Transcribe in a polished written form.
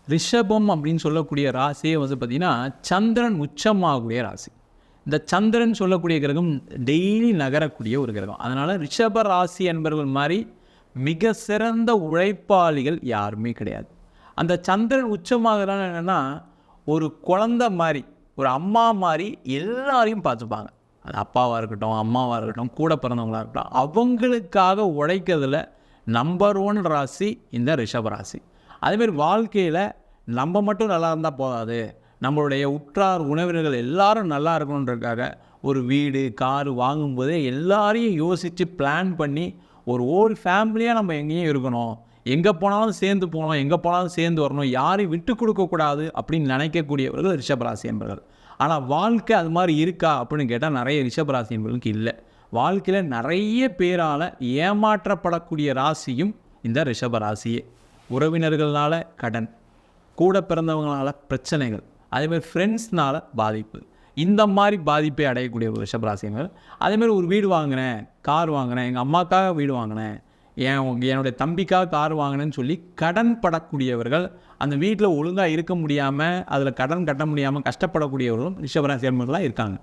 ரிஷபம் அப்படின்னு சொல்லக்கூடிய ராசியே வந்து பார்த்திங்கன்னா சந்திரன் உச்சமாகக்கூடிய ராசி. இந்த சந்திரன் சொல்லக்கூடிய கிரகம் டெய்லி நகரக்கூடிய ஒரு கிரகம். அதனால் ரிஷப ராசி என்பவர்கள் மாதிரி மிக சிறந்த உழைப்பாளிகள் யாருமே கிடையாது. அந்த சந்திரன் உச்சமாகறான்னு என்னென்னா, ஒரு குழந்தை மாதிரி, ஒரு அம்மா மாதிரி எல்லாரையும் பார்த்துப்பாங்க. அது அப்பாவாக இருக்கட்டும், அம்மாவாக இருக்கட்டும், கூட பிறந்தவங்களாக இருக்கட்டும், அவங்களுக்காக உழைக்கிறதுல நம்பர் 1 ராசி இந்த ரிஷப ராசி. அதேமாரி வாழ்க்கையில் நம்ம மட்டும் நல்லா இருந்தால் போதாது, நம்மளுடைய உற்றார் உறவினர்கள் எல்லாரும் நல்லா இருக்கணுன்றதுக்காக ஒரு வீடு காரு வாங்கும்போதே எல்லாரையும் யோசித்து பிளான் பண்ணி ஒரு ஓல் ஃபேமிலியாக நம்ம எங்கேயும் இருக்கணும், எங்கே போனாலும் சேர்ந்து போகணும், எங்கே போனாலும் சேர்ந்து வரணும், யாரையும் விட்டு கொடுக்கக்கூடாது அப்படின்னு நினைக்கக்கூடியவர்கள் ரிஷபராசி என்பவர்கள். ஆனால் வாழ்க்கை அது மாதிரி இருக்கா அப்படின்னு கேட்டால் நிறைய ரிஷபராசி என்பவர்களுக்கு இல்லை. வாழ்க்கையில் நிறைய பேரால் ஏமாற்றப்படக்கூடிய ராசியும் இந்த ரிஷபராசியே. உறவினர்களால் கடன், கூட பிறந்தவங்களால பிரச்சனைகள், அதேமாதிரி ஃப்ரெண்ட்ஸ்னால் பாதிப்பு, இந்த மாதிரி பாதிப்பை அடையக்கூடிய ஒரு ரிஷபராசிகள். அதேமாதிரி ஒரு வீடு வாங்கினேன், கார் வாங்கினேன், எங்கள் அம்மாக்காக வீடு வாங்கினேன், என்னுடைய தம்பிக்காக கார் வாங்கினேன்னு சொல்லி கடன் படக்கூடியவர்கள், அந்த வீட்டில் ஒழுங்காக இருக்க முடியாமல், அதில் கடன் கட்ட முடியாமல் கஷ்டப்படக்கூடியவர்களும் ரிஷபராசி என்பவர்களாக இருக்காங்க.